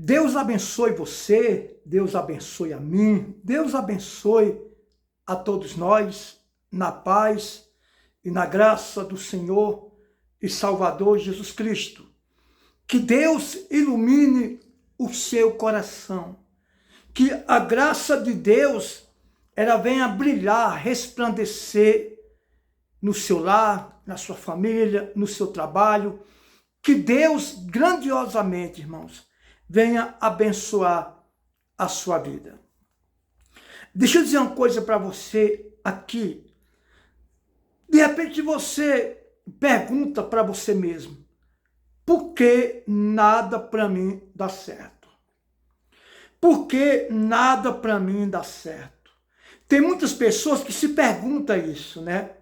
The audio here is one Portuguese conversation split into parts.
Deus abençoe você, Deus abençoe a mim, Deus abençoe a todos nós, na paz e na graça do Senhor e Salvador Jesus Cristo. Que Deus ilumine o seu coração, que a graça de Deus ela venha brilhar, resplandecer no seu lar, na sua família, no seu trabalho. Que Deus grandiosamente, irmãos, venha abençoar a sua vida. Deixa eu dizer uma coisa para você aqui. De repente você pergunta para você mesmo: por que nada para mim dá certo? Por que nada para mim dá certo? Tem muitas pessoas que se perguntam isso, né?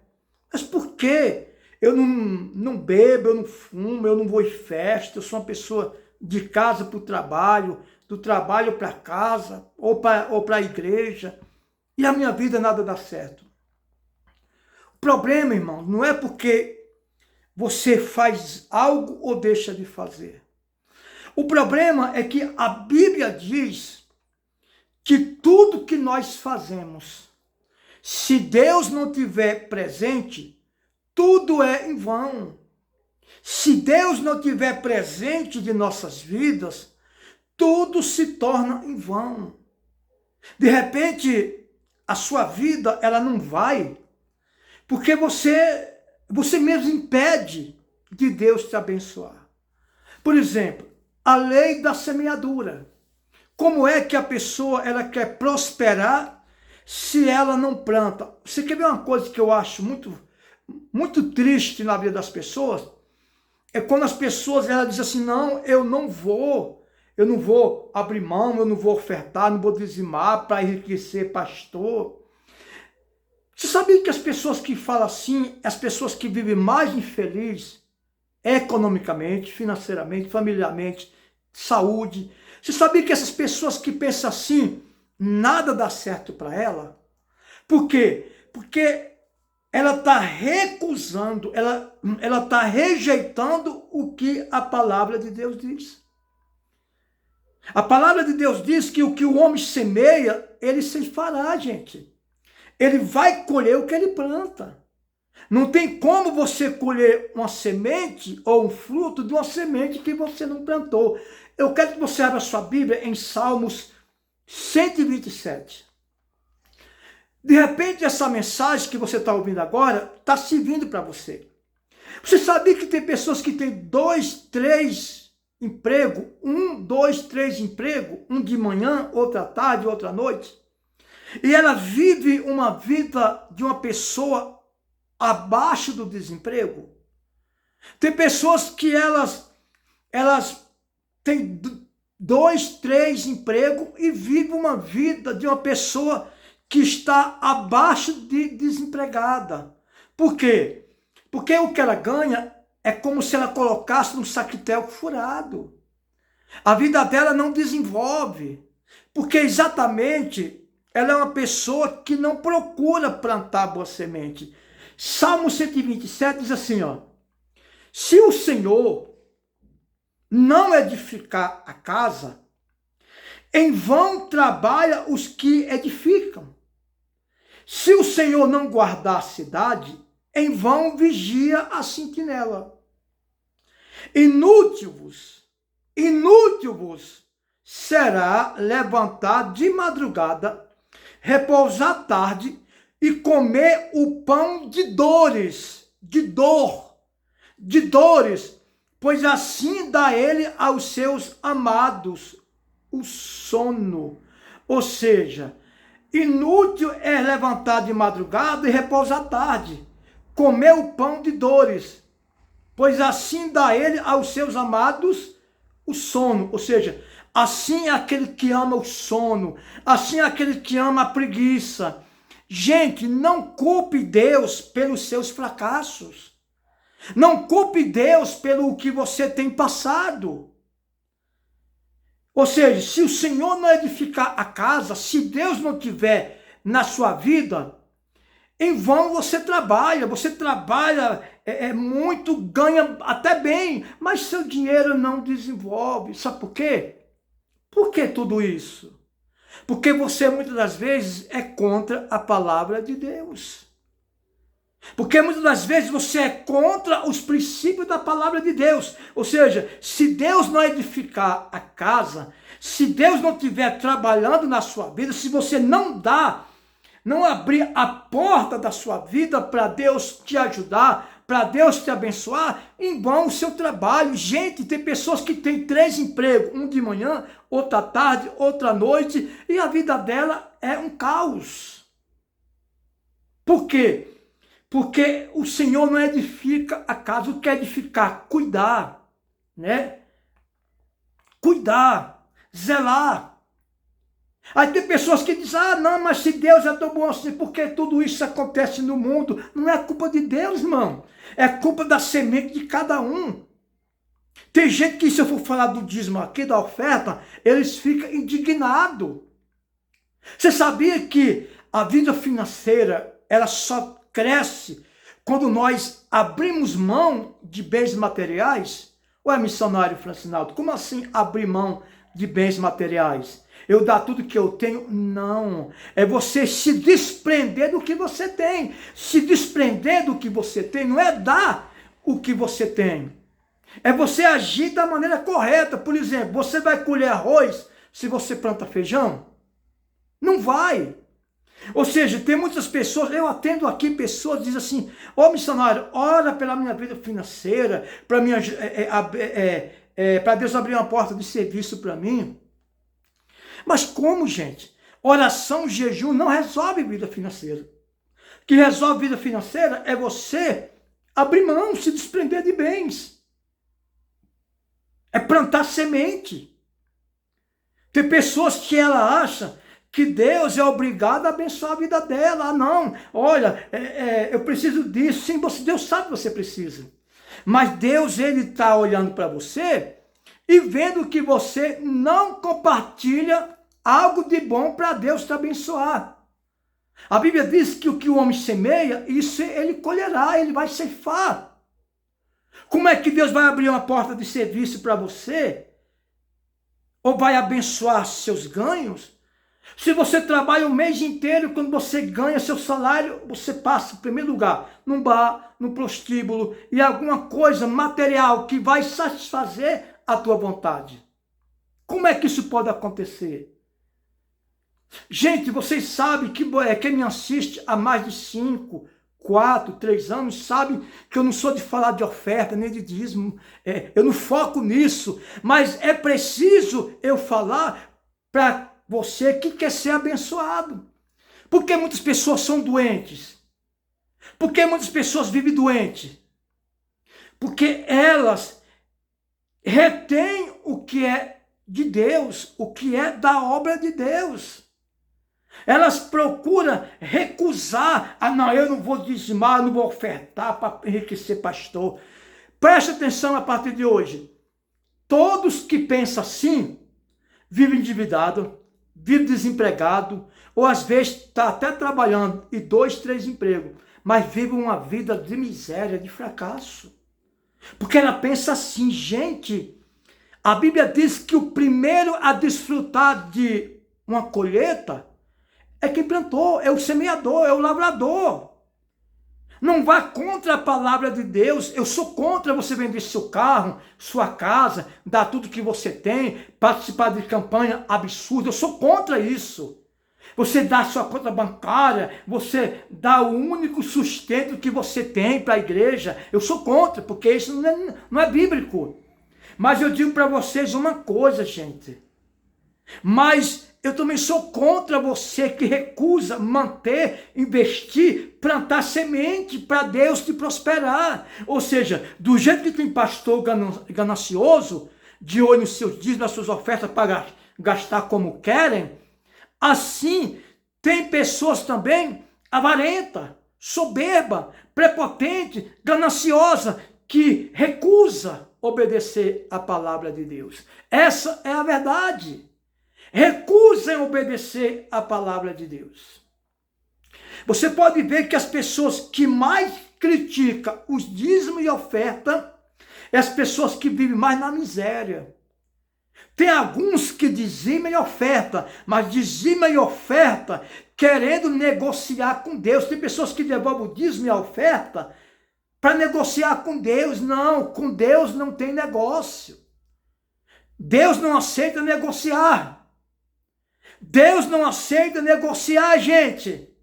Mas por que eu não bebo, eu não fumo, eu não vou em festa, eu sou uma pessoa de casa para o trabalho, do trabalho para casa, ou para a igreja, e a minha vida nada dá certo? O problema, irmão, não é porque você faz algo ou deixa de fazer. O problema é que a Bíblia diz que tudo que nós fazemos, se Deus não tiver presente, tudo é em vão. Se Deus não tiver presente de nossas vidas, tudo se torna em vão. De repente, a sua vida ela não vai, porque você mesmo impede de Deus te abençoar. Por exemplo, a lei da semeadura. Como é que a pessoa ela quer prosperar se ela não planta? Você quer ver uma coisa que eu acho muito triste na vida das pessoas? É quando as pessoas elas dizem assim: não, eu não vou abrir mão, eu não vou ofertar, não vou dizimar para enriquecer pastor. Você sabia que as pessoas que falam assim, as pessoas que vivem mais infelizes, economicamente, financeiramente, familiarmente, saúde, você sabia que essas pessoas que pensam assim, nada dá certo para ela? Por quê? Porque ela está recusando, ela está rejeitando o que a palavra de Deus diz. A palavra de Deus diz que o que o homem semeia, ele se fará, gente. Ele vai colher o que ele planta. Não tem como você colher uma semente ou um fruto de uma semente que você não plantou. Eu quero que você abra sua Bíblia em Salmos 127. De repente, essa mensagem que você está ouvindo agora está servindo para você. Você sabia que tem pessoas que têm 2, 3 empregos, 1, 2, 3 empregos, um de manhã, outro à tarde, outro à noite? E ela vive uma vida de uma pessoa abaixo do desemprego? Tem pessoas que elas têm 2, 3 empregos e vivem uma vida de uma pessoa que está abaixo de desempregada. Por quê? Porque o que ela ganha é como se ela colocasse num saquetel furado. A vida dela não desenvolve, porque exatamente ela é uma pessoa que não procura plantar boa semente. Salmo 127 diz assim, ó: se o Senhor não edificar a casa, em vão trabalha os que edificam. Se o Senhor não guardar a cidade, em vão vigia a sentinela. Inútil vos será levantar de madrugada, repousar à tarde e comer o pão de dores, pois assim dá ele aos seus amados o sono. Ou seja, inútil é levantar de madrugada e repousar à tarde, comer o pão de dores, pois assim dá ele aos seus amados o sono. Ou seja, assim é aquele que ama o sono, assim é aquele que ama a preguiça. Gente, não culpe Deus pelos seus fracassos. Não culpe Deus pelo que você tem passado. Ou seja, se o Senhor não edificar a casa, se Deus não tiver na sua vida, em vão você trabalha muito, ganha até bem, mas seu dinheiro não desenvolve. Sabe por quê? Por que tudo isso? Porque você muitas das vezes é contra a palavra de Deus. Porque muitas das vezes você é contra os princípios da palavra de Deus. Ou seja, se Deus não edificar a casa, se Deus não estiver trabalhando na sua vida, se você não abrir a porta da sua vida para Deus te ajudar, para Deus te abençoar, em vão o seu trabalho. Gente, tem pessoas que têm 3 empregos, um de manhã, outro à tarde, outro à noite, e a vida dela é um caos. Por quê? Porque o Senhor não edifica a casa, o que é edificar? Cuidar, né? Cuidar, zelar. Aí tem pessoas que dizem, não, mas se Deus é tão bom assim, por que tudo isso acontece no mundo? Não é culpa de Deus, irmão. É culpa da semente de cada um. Tem gente que, se eu for falar do dízimo aqui, da oferta, eles ficam indignados. Você sabia que a vida financeira, ela só cresce quando nós abrimos mão de bens materiais? Ué, missionário Francinaldo, como assim abrir mão de bens materiais? Eu dar tudo que eu tenho? Não. É você se desprender do que você tem. Se desprender do que você tem não é dar o que você tem. É você agir da maneira correta. Por exemplo, você vai colher arroz se você planta feijão? Não vai. Ou seja, tem muitas pessoas, eu atendo aqui pessoas que dizem assim, missionário, ora pela minha vida financeira, para Deus abrir uma porta de serviço para mim. Mas como, gente? Oração, jejum não resolve vida financeira. O que resolve vida financeira é você abrir mão, se desprender de bens. É plantar semente. Tem pessoas que ela acha que Deus é obrigado a abençoar a vida dela. Não, olha, eu preciso disso. Sim, Deus sabe que você precisa. Mas Deus, ele está olhando para você e vendo que você não compartilha algo de bom para Deus te abençoar. A Bíblia diz que o que o homem semeia, isso ele colherá, ele vai ceifar. Como é que Deus vai abrir uma porta de serviço para você? Ou vai abençoar seus ganhos? Se você trabalha o mês inteiro, quando você ganha seu salário, você passa em primeiro lugar num bar, num prostíbulo e alguma coisa material que vai satisfazer a tua vontade. Como é que isso pode acontecer? Gente, vocês sabem que quem me assiste há mais de 5, 4, 3 anos, sabe que eu não sou de falar de oferta, nem de dízimo, eu não foco nisso, mas é preciso eu falar para você que quer ser abençoado. Por que muitas pessoas são doentes? Por que muitas pessoas vivem doentes? Porque elas retêm o que é de Deus, o que é da obra de Deus. Elas procuram recusar, não, eu não vou dizimar, eu não vou ofertar para enriquecer pastor. Preste atenção a partir de hoje. Todos que pensam assim, vivem endividado, vivem desempregado, ou às vezes está até trabalhando e 2, 3 empregos, mas vivem uma vida de miséria, de fracasso. Porque ela pensa assim, gente, a Bíblia diz que o primeiro a desfrutar de uma colheita é quem plantou, é o semeador, é o lavrador. Não vá contra a palavra de Deus. Eu sou contra você vender seu carro, sua casa, dar tudo que você tem, participar de campanha absurda. Eu sou contra isso. Você dá sua conta bancária, você dá o único sustento que você tem para a igreja. Eu sou contra, porque isso não é bíblico. Mas eu digo para vocês uma coisa, gente. Mas eu também sou contra você que recusa manter, investir, plantar semente para Deus te prosperar. Ou seja, do jeito que tem pastor ganancioso, de olho nos seus dízimos, nas suas ofertas para gastar como querem, assim tem pessoas também avarenta, soberba, prepotente, gananciosa, que recusa obedecer a palavra de Deus. Essa é a verdade. Recusam obedecer a palavra de Deus. Você pode ver que as pessoas que mais criticam os dízimos e oferta é as pessoas que vivem mais na miséria. Tem alguns que dizimam e oferta, mas dizima e oferta querendo negociar com Deus. Tem pessoas que devolvem o dízimo e a oferta para negociar com Deus. Não, com Deus não tem negócio. Deus não aceita negociar. Deus não aceita negociar, gente.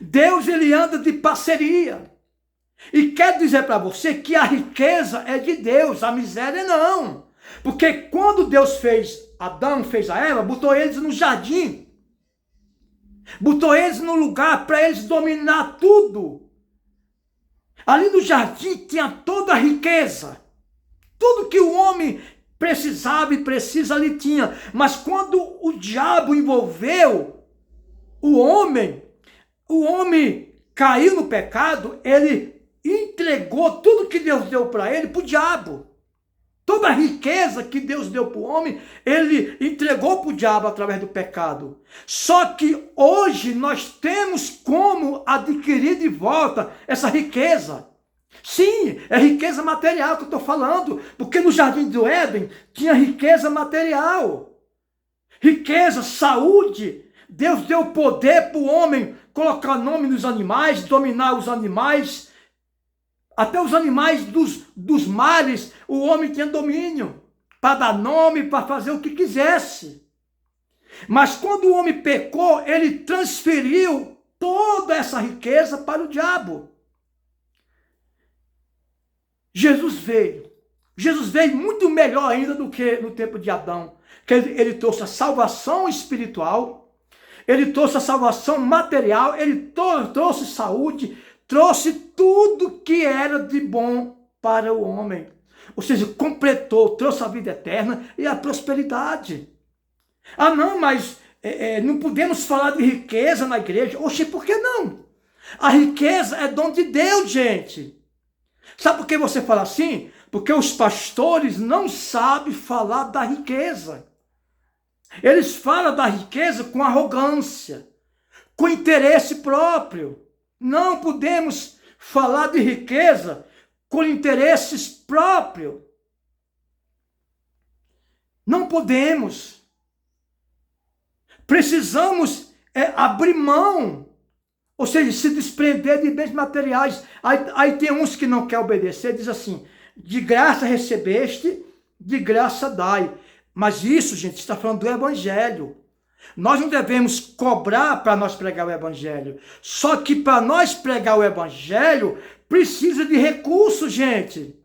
Deus, ele anda de parceria. E quero dizer para você que a riqueza é de Deus, a miséria não. Porque quando Deus fez Adão, fez a Eva, botou eles no jardim. Botou eles no lugar para eles dominar tudo. Ali no jardim tinha toda a riqueza. Tudo que o homem precisava e precisa ali tinha. Mas quando o diabo envolveu o homem caiu no pecado, ele entregou tudo que Deus deu para ele para o diabo. Toda a riqueza que Deus deu para o homem, ele entregou para o diabo através do pecado. Só que hoje nós temos como adquirir de volta essa riqueza. Sim, é riqueza material que eu estou falando, porque no Jardim do Éden tinha riqueza material. Riqueza, saúde. Deus deu poder para o homem colocar nome nos animais, dominar os animais. Até os animais dos mares, o homem tinha domínio para dar nome, para fazer o que quisesse. Mas quando o homem pecou, ele transferiu toda essa riqueza para o diabo. Jesus veio muito melhor ainda do que no tempo de Adão, que ele trouxe a salvação espiritual, ele trouxe a salvação material, ele trouxe saúde, trouxe tudo que era de bom para o homem. Ou seja, completou, trouxe a vida eterna e a prosperidade. Ah não, mas não podemos falar de riqueza na igreja. Oxe, por que não? A riqueza é dom de Deus, gente. Sabe por que você fala assim? Porque os pastores não sabem falar da riqueza. Eles falam da riqueza com arrogância, com interesse próprio. Não podemos falar de riqueza com interesses próprios. Não podemos. Precisamos abrir mão, ou seja, se desprender de bens materiais. Aí tem uns que não querem obedecer, diz assim, de graça recebeste, de graça dai. Mas isso, gente, está falando do evangelho. Nós não devemos cobrar para nós pregar o evangelho. Só que para nós pregar o evangelho, precisa de recursos, gente.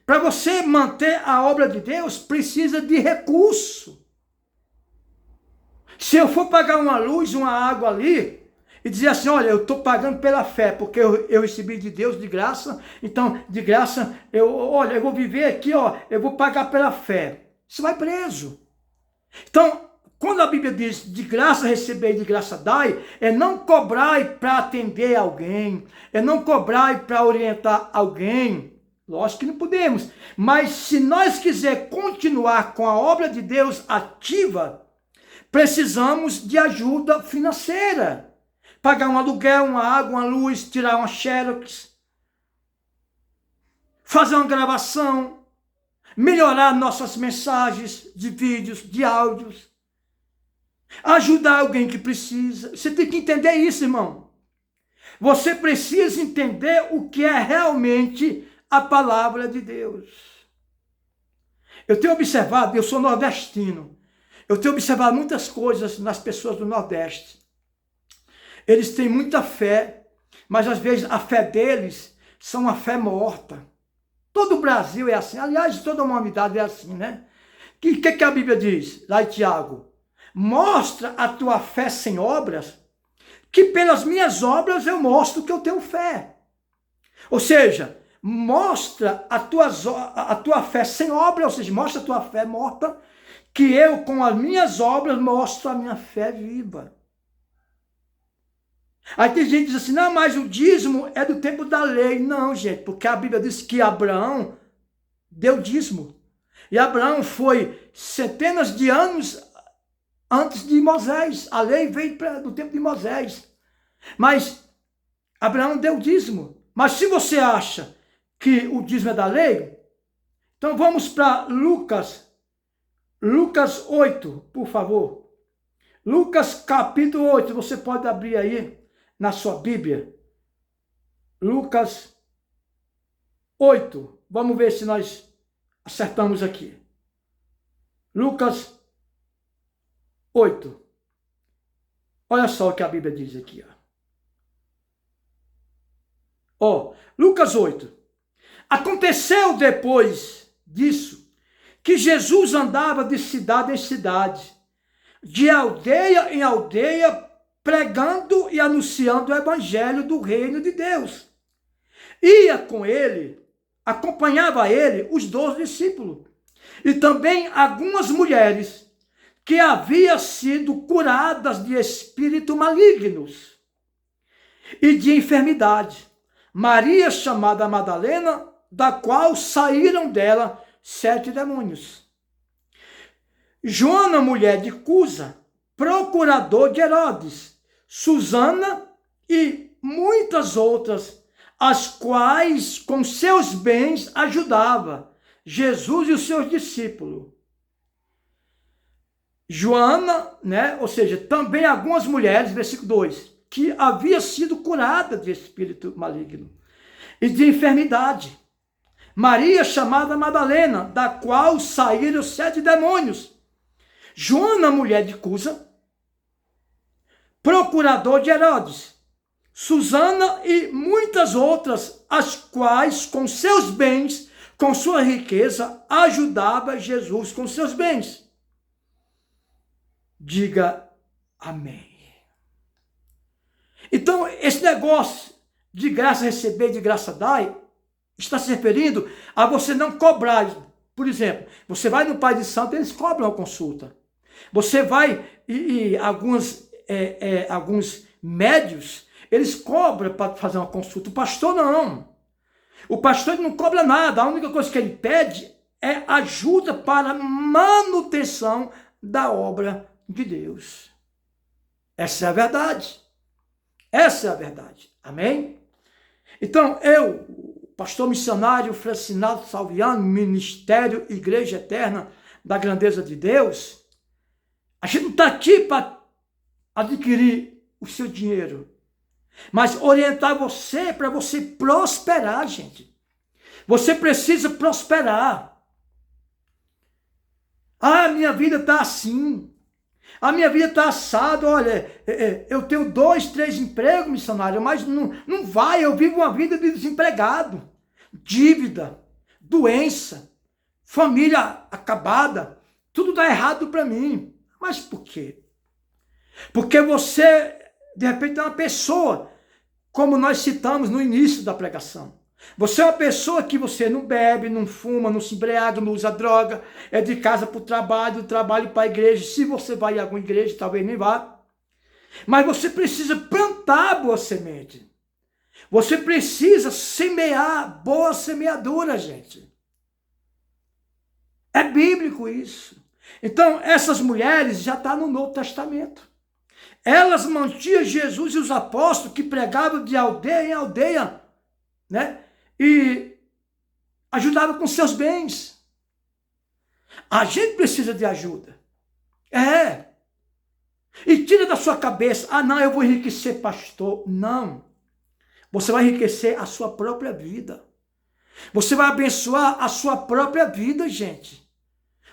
Para você manter a obra de Deus, precisa de recurso. Se eu for pagar uma luz, uma água ali, e dizer assim, olha, eu estou pagando pela fé, porque eu recebi de Deus de graça, então, de graça, eu vou viver aqui, eu vou pagar pela fé. Você vai preso. Então, quando a Bíblia diz, de graça receber e de graça dai, é não cobrar para atender alguém, é não cobrar para orientar alguém. Lógico que não podemos, mas se nós quiser continuar com a obra de Deus ativa, precisamos de ajuda financeira. Pagar um aluguel, uma água, uma luz, tirar uma xerox, fazer uma gravação, melhorar nossas mensagens de vídeos, de áudios, ajudar alguém que precisa. Você tem que entender isso, irmão. Você precisa entender o que é realmente a palavra de Deus. Eu tenho observado, eu sou nordestino, eu tenho observado muitas coisas nas pessoas do Nordeste. Eles têm muita fé, mas às vezes a fé deles são uma fé morta. Todo o Brasil é assim, aliás, toda a humanidade é assim, né? O que a Bíblia diz lá em Tiago? Mostra a tua fé sem obras, que pelas minhas obras eu mostro que eu tenho fé. Ou seja, mostra a tua fé sem obra, ou seja, mostra a tua fé morta, que eu com as minhas obras mostro a minha fé viva. Aí tem gente que diz assim, não, mas o dízimo é do tempo da lei. Não, gente, porque a Bíblia diz que Abraão deu dízimo. E Abraão foi centenas de anos antes de Moisés. A lei veio do tempo de Moisés. Mas Abraão deu dízimo. Mas se você acha que o dízimo é da lei, então vamos para Lucas, Lucas 8, por favor. Lucas capítulo 8, você pode abrir aí na sua Bíblia. Lucas 8. Vamos ver se nós acertamos aqui. Lucas 8. Olha só o que a Bíblia diz aqui. Lucas 8. Aconteceu depois disso que Jesus andava de cidade em cidade, de aldeia em aldeia, pregando e anunciando o evangelho do reino de Deus. Ia com ele, acompanhava ele os 12 discípulos, e também algumas mulheres que haviam sido curadas de espíritos malignos e de enfermidade. Maria, chamada Madalena, da qual saíram dela 7 demônios. Joana, mulher de Cusa, procurador de Herodes, Susana e muitas outras, as quais com seus bens ajudava Jesus e os seus discípulos. Joana, ou seja, também algumas mulheres, versículo 2, que havia sido curada de espírito maligno e de enfermidade. Maria, chamada Madalena, da qual saíram 7 demônios. Joana, mulher de Cusa, procurador de Herodes. Susana e muitas outras, as quais com seus bens, com sua riqueza, ajudava Jesus com seus bens. Diga amém. Então, esse negócio de graça receber, de graça dar, está se referindo a você não cobrar. Por exemplo, você vai no Pai de Santo, eles cobram a consulta. Você vai e alguns médios, eles cobram para fazer uma consulta. O pastor não. O pastor ele não cobra nada. A única coisa que ele pede é ajuda para a manutenção da obra de Deus. Essa é a verdade. Essa é a verdade. Amém? Então, pastor missionário Francinato Salviano, Ministério Igreja Eterna da Grandeza de Deus, a gente não está aqui para adquirir o seu dinheiro, mas orientar você para você prosperar, gente. Você precisa prosperar. Minha vida está assim. A minha vida está assada. Olha, eu tenho 2, 3 empregos, missionário, mas não vai. Eu vivo uma vida de desempregado. Dívida, doença, família acabada. Tudo dá errado para mim. Mas por quê? Porque você, de repente, é uma pessoa, como nós citamos no início da pregação. Você é uma pessoa que você não bebe, não fuma, não se embriaga, não usa droga, é de casa para o trabalho, do trabalho para a igreja. Se você vai em alguma igreja, talvez nem vá. Mas você precisa plantar boa semente. Você precisa semear boa semeadura, gente. É bíblico isso. Então, essas mulheres já estão no Novo Testamento. Elas mantinham Jesus e os apóstolos que pregavam de aldeia em aldeia, e ajudavam com seus bens. A gente precisa de ajuda. E tira da sua cabeça, não, eu vou enriquecer pastor. Não. Você vai enriquecer a sua própria vida. Você vai abençoar a sua própria vida, gente.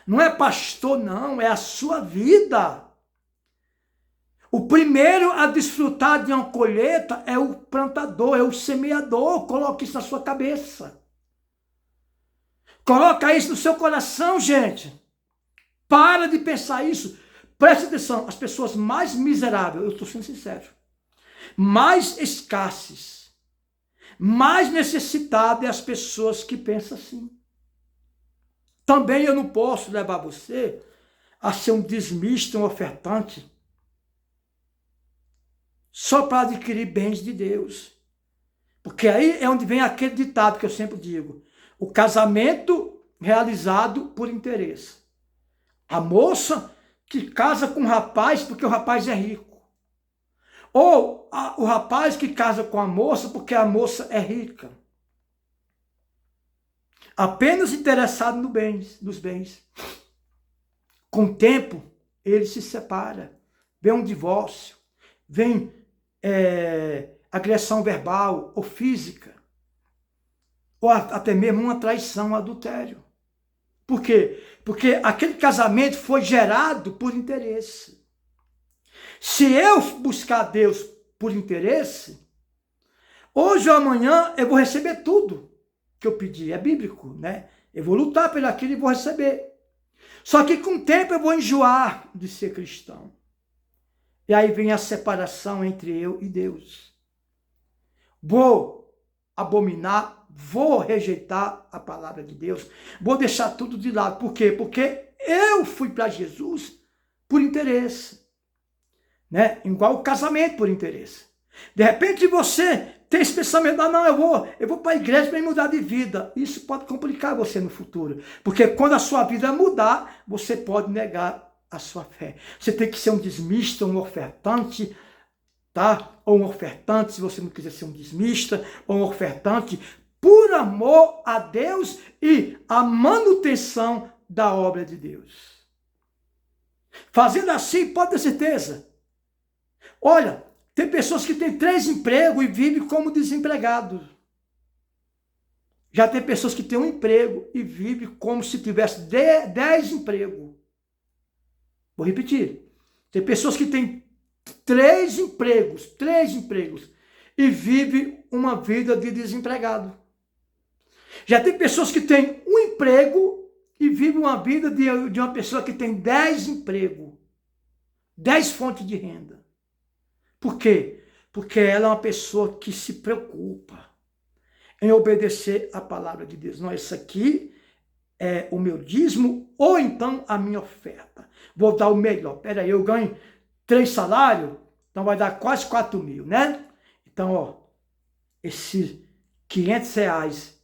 Não é pastor, não, é a sua vida. O primeiro a desfrutar de uma colheita é o plantador, é o semeador. Coloque isso na sua cabeça. Coloca isso no seu coração, gente. Para de pensar isso. Preste atenção, as pessoas mais miseráveis, eu estou sendo sincero, mais escassas, mais necessitadas é as pessoas que pensam assim. Também eu não posso levar você a ser um dizimista, um ofertante, só para adquirir bens de Deus. Porque aí é onde vem aquele ditado que eu sempre digo. O casamento realizado por interesse. A moça que casa com o rapaz porque o rapaz é rico. Ou o rapaz que casa com a moça porque a moça é rica. Apenas interessado nos bens. Com o tempo, ele se separa. Vem um divórcio, vem agressão verbal ou física, ou até mesmo uma traição, um adultério. Por quê? Porque aquele casamento foi gerado por interesse. Se eu buscar Deus por interesse, hoje ou amanhã eu vou receber tudo que eu pedi. É bíblico, né? Eu vou lutar por aquilo e vou receber. Só que com o tempo eu vou enjoar de ser cristão. E aí vem a separação entre eu e Deus. Vou abominar, vou rejeitar a palavra de Deus, vou deixar tudo de lado. Por quê? Porque eu fui para Jesus por interesse, né? Igual o casamento por interesse. De repente você tem esse pensamento, não, eu vou para a igreja para mudar de vida. Isso pode complicar você no futuro, porque quando a sua vida mudar, você pode negar a sua fé. Você tem que ser um dizimista, um ofertante, tá? Ou um ofertante, se você não quiser ser um dizimista, ou um ofertante, por amor a Deus e a manutenção da obra de Deus. Fazendo assim, pode ter certeza. Olha, tem pessoas que têm 3 empregos e vivem como desempregados. Já tem pessoas que têm um emprego e vivem como se tivesse 10 empregos. Vou repetir. Tem pessoas que têm 3 empregos e vivem uma vida de desempregado. Já tem pessoas que têm um emprego e vivem uma vida de uma pessoa que tem 10 empregos, 10 fontes de renda. Por quê? Porque ela é uma pessoa que se preocupa em obedecer a palavra de Deus. Não, isso aqui é o meu dízimo ou então a minha oferta. Vou dar o melhor. Peraí, eu ganho 3 salários, então vai dar quase 4 mil, né? Então, ó, esses 500 reais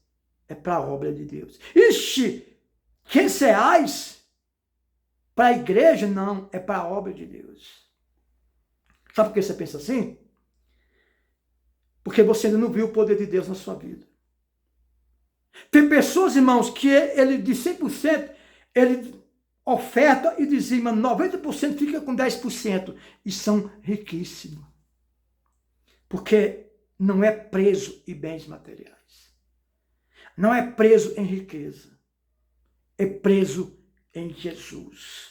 é para a obra de Deus. Ixi, 500 reais para a igreja? Não, é para a obra de Deus. Sabe por que você pensa assim? Porque você ainda não viu o poder de Deus na sua vida. Tem pessoas, irmãos, que ele de 100%, ele oferta e dizima, 90% fica com 10%. E são riquíssimos. Porque não é preso em bens materiais. Não é preso em riqueza. É preso em Jesus.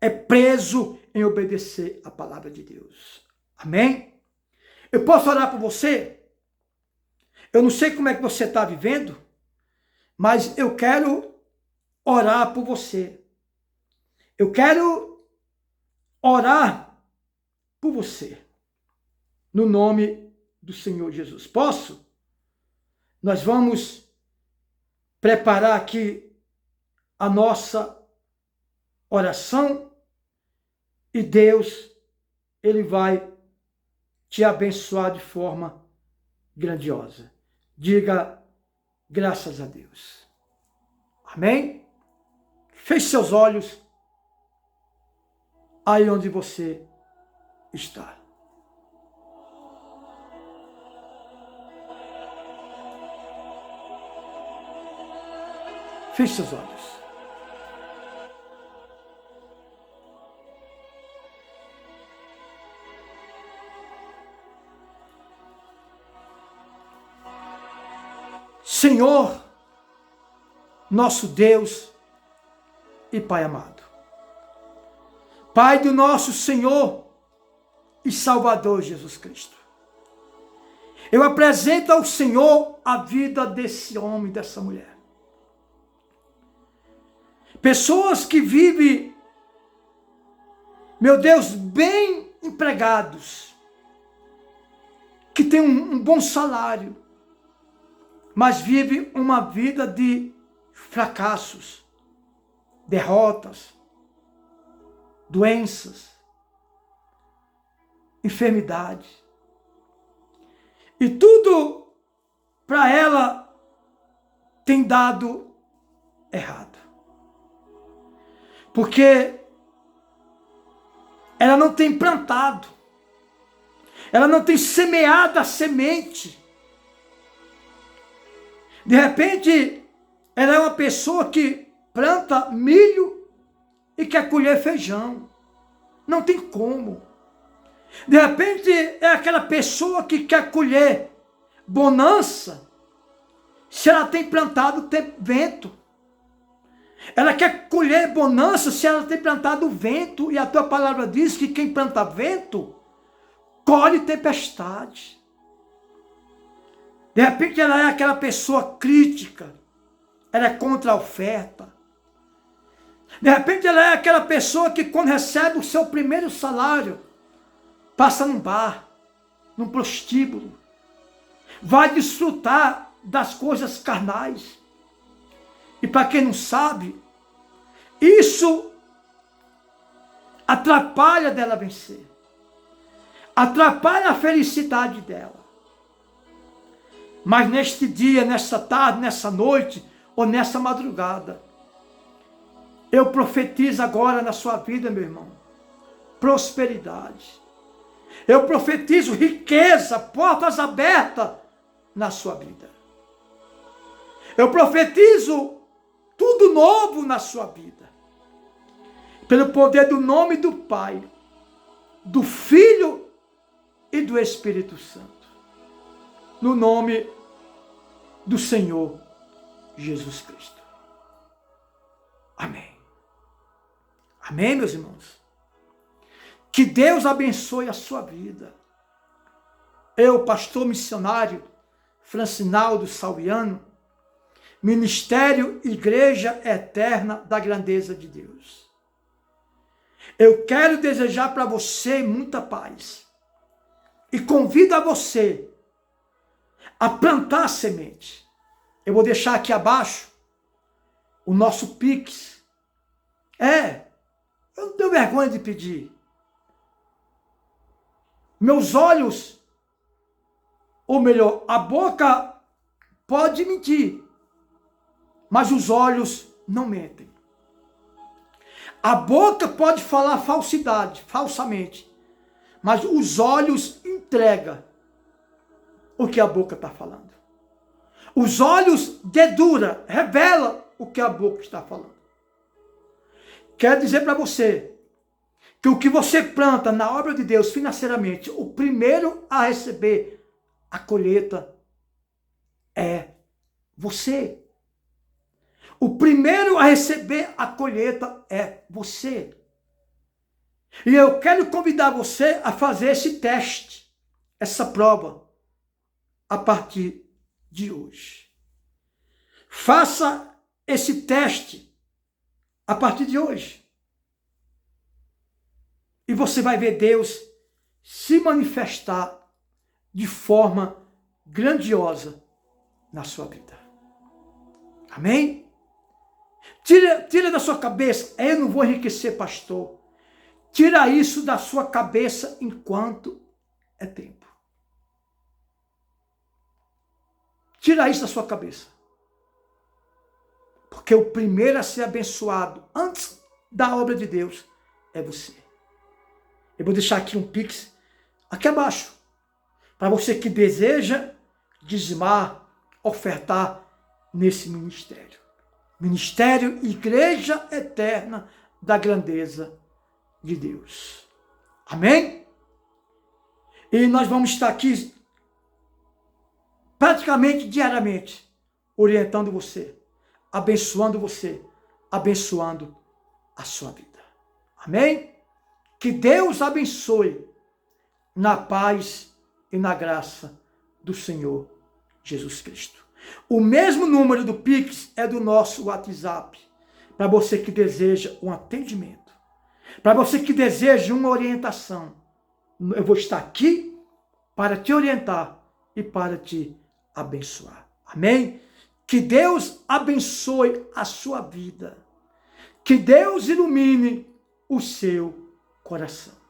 É preso em obedecer a palavra de Deus. Amém? Eu posso orar por você? Eu não sei como é que você está vivendo, mas eu quero orar por você. Eu quero orar por você. No nome do Senhor Jesus. Posso? Nós vamos preparar aqui a nossa oração e Deus, Ele vai te abençoar de forma grandiosa. Diga graças a Deus. Amém? Feche seus olhos aí onde você está. Feche seus olhos. Senhor, nosso Deus e Pai amado. Pai do nosso Senhor e Salvador Jesus Cristo. Eu apresento ao Senhor a vida desse homem, dessa mulher. Pessoas que vivem, meu Deus, bem empregados, que têm um bom salário, mas vivem uma vida de fracassos, derrotas, doenças, enfermidade. E tudo para ela tem dado errado. Porque ela não tem plantado, ela não tem semeado a semente. De repente, ela é uma pessoa que planta milho e quer colher feijão. Não tem como. De repente é aquela pessoa que quer colher bonança se ela tem plantado vento. Ela quer colher bonança se ela tem plantado vento. E a tua palavra diz que quem planta vento, colhe tempestade. De repente ela é aquela pessoa crítica. Ela é contra a oferta. De repente ela é aquela pessoa que quando recebe o seu primeiro salário, passa num bar, num prostíbulo, vai desfrutar das coisas carnais. E para quem não sabe, isso atrapalha dela vencer. Atrapalha a felicidade dela. Mas neste dia, nessa tarde, nessa noite ou nessa madrugada, eu profetizo agora na sua vida, meu irmão, prosperidade. Eu profetizo riqueza, portas abertas na sua vida. Eu profetizo tudo novo na sua vida. Pelo poder do nome do Pai, do Filho e do Espírito Santo. No nome do Senhor Jesus Cristo. Amém. Amém, meus irmãos? Que Deus abençoe a sua vida. Eu, pastor missionário Francinaldo Salviano, Ministério Igreja Eterna da Grandeza de Deus. Eu quero desejar para você muita paz. E convido a você a plantar a semente. Eu vou deixar aqui abaixo o nosso Pix. Eu não tenho vergonha de pedir. Meus olhos, ou melhor, a boca pode mentir, mas os olhos não mentem. A boca pode falar falsidade, falsamente, mas os olhos entregam o que a boca está falando. Os olhos dedura, revela o que a boca está falando. Quero dizer para você que o que você planta na obra de Deus financeiramente, o primeiro a receber a colheita é você. O primeiro a receber a colheita é você. E eu quero convidar você a fazer esse teste, essa prova, a partir de hoje. Faça esse teste a partir de hoje. E você vai ver Deus se manifestar de forma grandiosa na sua vida. Amém? Tira da sua cabeça, eu não vou enriquecer, pastor. Tira isso da sua cabeça enquanto é tempo. Tira isso da sua cabeça. Porque o primeiro a ser abençoado antes da obra de Deus é você. Eu vou deixar aqui um Pix, aqui abaixo, para você que deseja dizimar, ofertar nesse ministério. Ministério Igreja Eterna da Grandeza de Deus. Amém? E nós vamos estar aqui praticamente diariamente orientando você, abençoando a sua vida. Amém? Que Deus abençoe na paz e na graça do Senhor Jesus Cristo. O mesmo número do Pix é do nosso WhatsApp, para você que deseja um atendimento, para você que deseja uma orientação. Eu vou estar aqui para te orientar e para te abençoar. Amém? Que Deus abençoe a sua vida. Que Deus ilumine o seu coração.